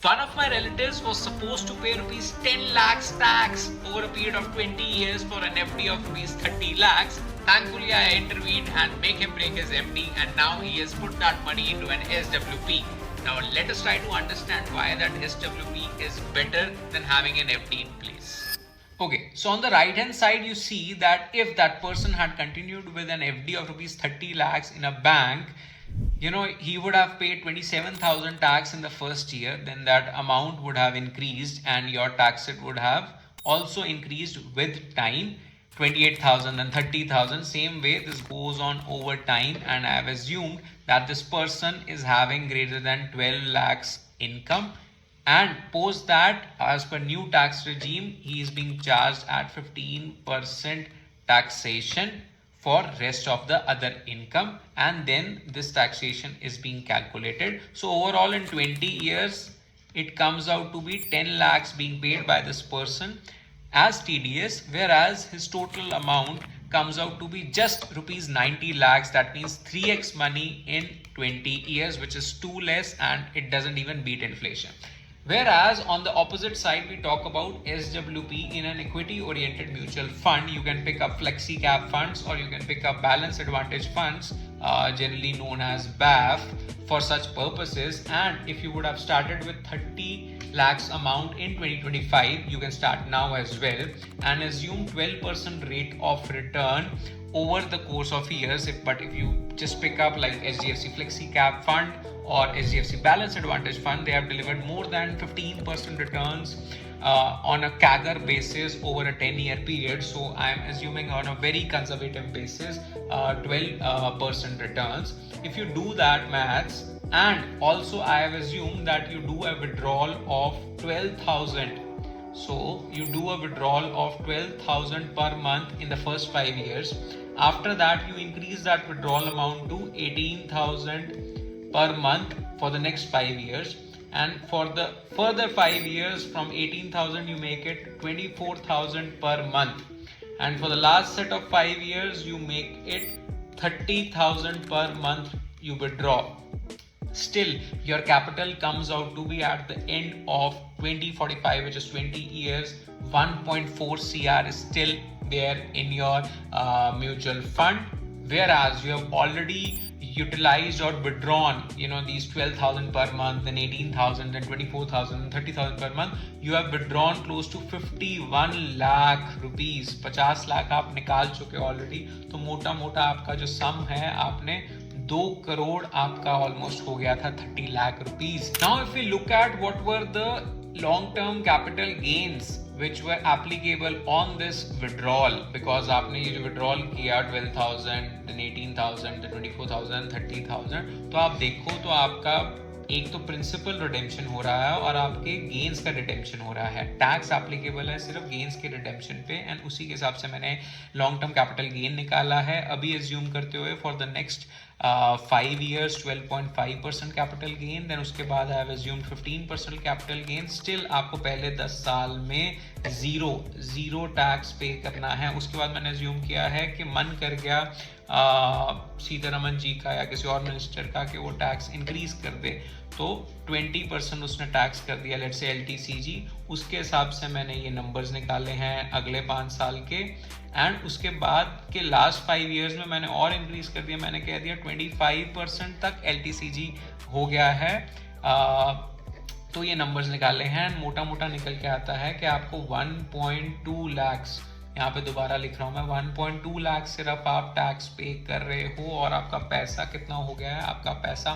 One of my relatives was supposed to pay rupees 10 lakhs tax over a period of 20 years for an FD of rupees 30 lakhs. Thankfully, I intervened and make him break his FD, and now he has put that money into an SWP. Now let us try to understand why that SWP is better than having an FD in place. Okay, so on the right hand side, you see that if that person had continued with an FD of rupees 30 lakhs in a bank, he would have paid 27,000 tax in the first year, then that amount would have increased and your tax rate would have also increased with time, 28,000 and 30,000. Same way this goes on over time, and I have assumed that this person is having greater than 12 lakhs income, and post that, as per new tax regime, he is being charged at 15% taxation for rest of the other income, and then this taxation is being calculated. So overall in 20 years it comes out to be 10 lakhs being paid by this person as TDS, whereas his total amount comes out to be just rupees 90 lakhs. That means 3x money in 20 years, which is too less, and it doesn't even beat inflation. Whereas on the opposite side, we talk about SWP in an equity oriented mutual fund. You can pick up flexi cap funds, or you can pick up balance advantage funds, generally known as BAF, for such purposes. And if you would have started with 30 lakhs amount in 2025, you can start now as well and assume 12% rate of return over the course of years. But if you just pick up like HDFC Flexi Cap Fund or HDFC Balance Advantage Fund, they have delivered more than 15% returns on a CAGR basis over a 10-year period. So I am assuming on a very conservative basis 12% returns. If you do that maths, and also I have assumed that you do a withdrawal of 12,000. So you do a withdrawal of 12,000 per month in the first 5 years. After that, you increase that withdrawal amount to 18,000 per month for the next 5 years. And for the further 5 years, from 18,000 you make it 24,000 per month. And for the last set of 5 years, you make it 30,000 per month you withdraw. Still, your capital comes out to be at the end of 2045, which is 20 years, 1.4 CR is still there in your mutual fund, whereas you have already utilized or withdrawn these 12,000 per month, then 18,000, then 24,000, and 30,000 per month. You have withdrawn close to 51 lakh rupees. 50 lakh आप निकाल चुके already. तो मोटा मोटा आपका जो सम है, आपने 2 करोड़ आपका ऑलमोस्ट हो गया था 30 lakh rupees. Now if we look at what were the long-term capital gains which were applicable on this withdrawal, because आपने ये जो withdrawal किया 12,000, then 18,000, then 24,000, 30,000, तो आप देखो तो आपका एक तो प्रिंसिपल रिडेम्पशन हो रहा है और आपके गेन्स का रिडेम्पशन हो रहा है. टैक्स एप्लीकेबल है सिर्फ गेन्स के रिडेम्पशन पे, एंड उसी के हिसाब से मैंने लॉन्ग टर्म कैपिटल गेन निकाला है. अभी एज्यूम करते हुए for the next 5 years 12.5% capital gain, then उसके बाद I have assumed 15% capital gain. Still आपको पहले 10 साल में जीरो टैक्स पे करना है. उसके बाद मैंने एज्यूम किया है कि मन कर गया सीतारमन जी का या किसी और मिनिस्टर का कि वो टैक्स इंक्रीज कर दे, तो 20% उसने टैक्स कर दिया, लेट्स से LTCG. उसके हिसाब से मैंने ये नंबर्स निकाले हैं अगले 5 साल के, एंड उसके बाद के लास्ट 5 years में मैंने और इंक्रीज कर दिया. मैंने कह दिया 25% तक LTCG हो गया है. तो ये नंबर्स निकाले हैं, मोटा मोटा निकल के आता है कि आपको 1.2 lakhs, यहाँ पे दोबारा लिख रहा हूँ मैं, 1.2 लाख सिर्फ आप टैक्स पे कर रहे हो, और आपका पैसा कितना हो गया है, आपका पैसा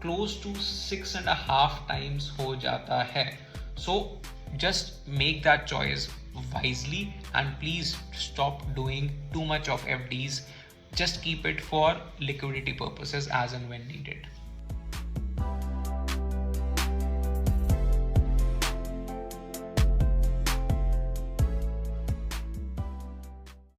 क्लोज टू 6.5 times हो जाता है. So just make that choice wisely, and please stop doing too much of FDs. Just keep it for liquidity purposes as and when needed.